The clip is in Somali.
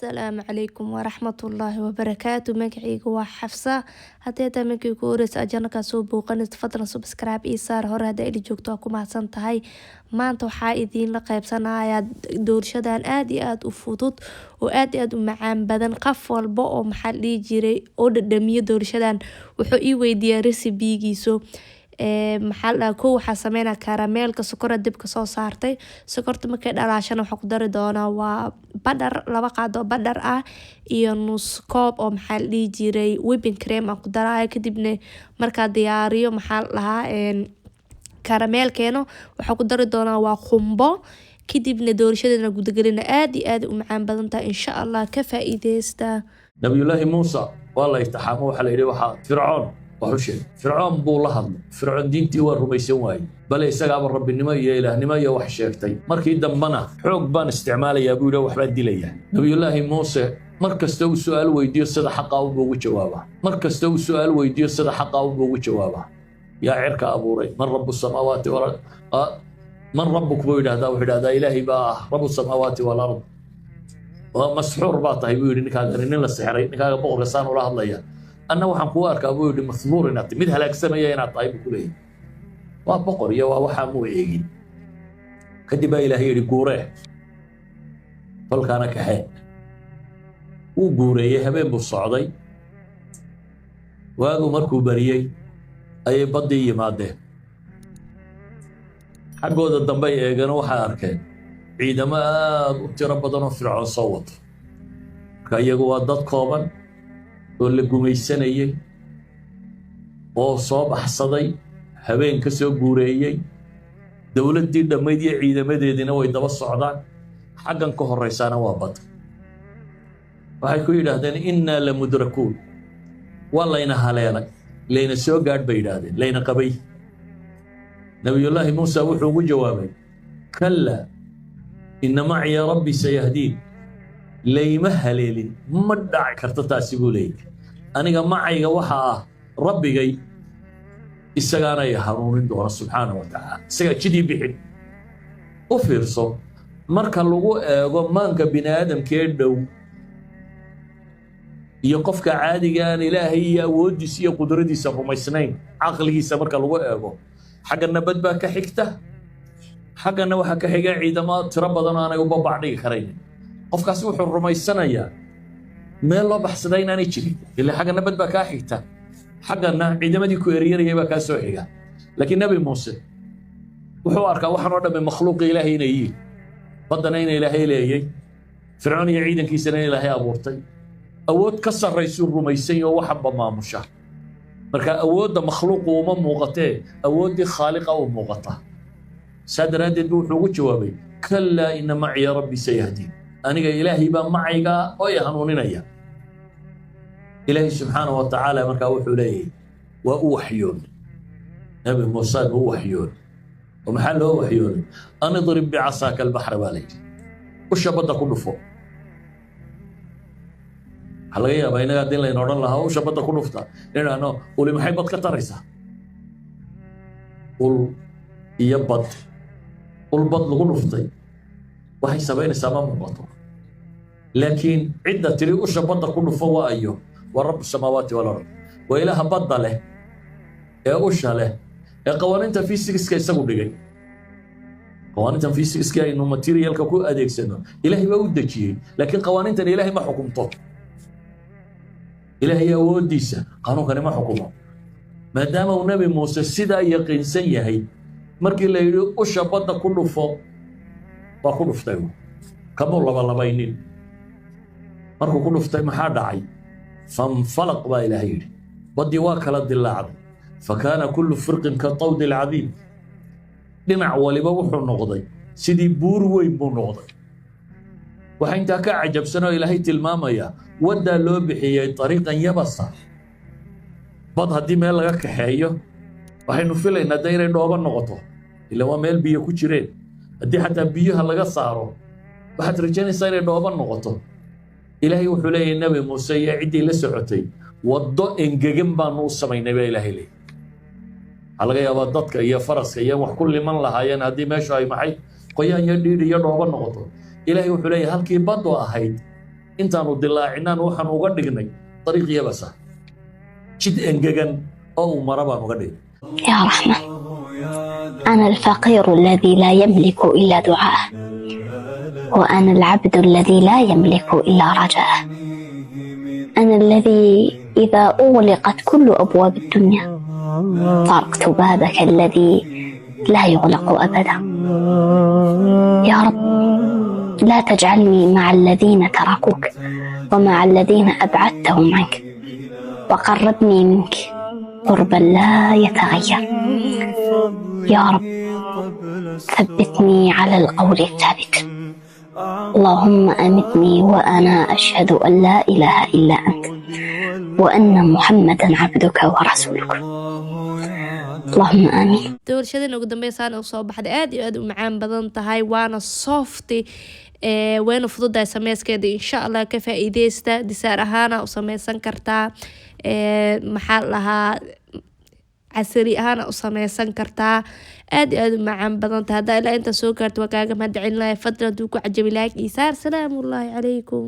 السلام عليكم ورحمة الله وبركاته. magacayga waa Xafsa. Haddii aad markii ugu horreysay channelka soo booqanaysid fadlan subscribe ii saar. Hore hadda ili joogto waa ku mahadsan tahay. Maanta waxaa idiin la qaybsanayaa doorshadan aad iyo aad u fudud oo aad iyo aad u macaan badan. Qof walba oo maxaa la dhihi jiray oo dhadhamiyo doorshadan wuxuu ii weydiiyay recipe-giisu. maxaa la ko waxaa sameynaa karameelka sokor dibka soo saartay. Sokorta markay dhalaashana waxaa ku dari doonaa waa badar, 2 qaado badar ah iyo nus koob oo maxaa la dhihi jiray whipping cream aan ku daraayo. kadibna markaa diyaariyo maxaa la dhahaa karameelkeena waxaa ku dari doonaa waa qumbo. kadibna doorashadana gudagelina aad iyo aad u macaan badan tahay insha Allah ka faa'iideysta. نبي الله موسى والله يتحامه وحلا يدي وحا فرعون وحشي فرعون بو لهض فرعون دينتي والرميسين واي بل يسقى رب النمية إله نمية وحشيكتي مركي دمنا حوق بان استعمالي يا أبوي وحلا ديليا نبي الله موسى مركز تو سؤال ويدير صدى حقا وبو جوابه مركز تو سؤال ويدير صدى حقا وبو جوابه يا عرك أبو ري من رب السماوات والأرض من ربك بو هذا وحدا إلهي با رب السماوات والأرض ومسحور باطه يقول إنك هذا إن الله سحري إنك هذا بقول لسان ولا هضليا أنا وحن قوارك أبوي اللي مثمور إنك مد هلاك سمية إنك طيب كله وبقر يا وحمو يجين كدي بقى إلهي يقوله فالكان كحين وقوله هبين بالصعدي وهذا مركو بريء أي بدي ماده حقود الدنبي يجنا وحاركين ciidama aad u tiro badan oo Fircoon soo wato ka iyagu waa dad kooban oo la gumaysanayay oo soo baxsaday habeen ka soo guureeyay dawladdii dhamayd iyo ciidamadeedina way daba socdaan xaggan ka horeysana waa bad waxay ku yiraahdeen inna la mudrakuun wallayna haleelay leena soo gaadh bay yiraahdeen leena qabay nabiyullaahi muusa wuxuu ugu jawaabay kalla إن معي ربي سيهدين لي مهليلين مدع كرتتا سيقولي أنا معي وحا ربي جاي السجانة يهرون دور سبحانه وتعالى سجى كذي بحد وفرصة مركل لغو مانك بني آدم كيردو يقفك عادي كان إلهي ودي سي قدرتي سبع سنين عقلي سمرك لغو حق النبات بقى حكته حقنا waxa ka xiga ciidamada tiro badan oo aanay u babacdhigi karayn qofkaas wuxuu rumaysanayaa meel loo baxsaday inaan jirin ilaa xaqna bad baa ka xigta xaqna ciidamadii ku eeriyay baa ka soo xiga laakiin nabi muuse wuxuu arkaa waxaan oo dhamay makhluuq ilaahay inay yihiin badana in ilaahay leeyay fircoon iyo ciidankiisana ilaahay abuurtay awood ka sarreyso rumaysan oo waxa bamaamusha marka awoodda makhluuq uma muuqatee awoodii khaaliqa u muuqata سادرادي بوحو جوابي كلا إن معي ربي سيهدين أنا إلهي با معي أو يهنونينيا إلهي سبحانه وتعالى مركا وحو ليه وأوحيون نبي موسى وحيون ومحل هو وحيون أنا اضرب بعصاك البحر بالي وش بدا كله فوق حلقيا بين قاعدين لين نورن لها وش بدا كله فتا لأن أنا ولي محبت كتريسا قول يبط والبط لغو نفتي waxay sameynaysaa ma muuqato laakiin cidda tiri u shabada ku dhufo waa ayo wa rabb samawati wal ard wa ilaha badda leh ee u shale ee qawaninta physics-ka isagu dhigay qawaninta physics-ka inuu materialka ku adeegsano ilaahay waa u dajiyay laakiin qawanintan ilaahay ma xukunto ilaahay awoodiisa qanuunkani ma xukumo maadaama uu nabi muuse sidaa yaqiinsan yahay markii la yiri u shabada ku dhufo waa ku dhuftay kama labaynin markuu ku dhuftay maxaa dhacay fanfalaq baa ilaahay yiri badii waa kala dilaacday fakana kullu firqin ka tawd al'azim dhinac waliba wuxuu noqday sidii buur weyn buu noqday waxa inta ka cajabsanoo ilaahay tilmaamaya wada loo bixiyay tariiqan yabasa bad hadii meel laga kaxeeyo waxaynu filaynaa inay dhooba noqoto ila waa meel biyo ku jireen haddii xataa biyaha laga saaro waxaad rajaynaysaa inay dhooba noqoto ilaahay wuxuu leeyahay nabi muuse iyo ciddii la socotay waddo engegan baanu u samaynay baa ilaahay leeyahay waxaa laga yaabaa dadka iyo faraska iyo wax ku liman lahaayeen haddii meeshu ay maxay qoyaan iyo dhiidh iyo dhooba noqoto ilaahay wuxuu leeyahay halkii baddu ahayd intaanu dilaacinaan waxaan uga dhignay dariiq yabasa jid engegan oo uu mara baan uga dhignay. يا رحمن، أنا الفقير الذي لا يملك إلا دعاءه، وأنا العبد الذي لا يملك إلا رجاءه. أنا الذي إذا أغلقت كل أبواب الدنيا طرقت بابك الذي لا يغلق أبدا. يا رب، لا تجعلني مع الذين تركوك ومع الذين أبعدتهم عنك، وقربني منك قربا لا يتغير. يا رب، ثبتني على القول الثابت. اللهم أمتني وأنا أشهد أن لا إله إلا أنت، وأن محمدا عبدك ورسولك. اللهم آمين. doorashadii ugu dambeysaan oo soo baxday aad iyo aad u macaan badan tahay, waana soft wayna fududahay sameyskeeda. insha Allah ka faa'iideysta, disaar ahaana u sameysan kartaa, maxaa lahaa casri ahaana u sameysan kartaa. aad iyo aad u macaan badan tahay. haddaa ilaa inta soo gaarto waa kaaga mahadcelinahay. fadlan hadduu ku cajabi like iyo saar. salaamu calaykum.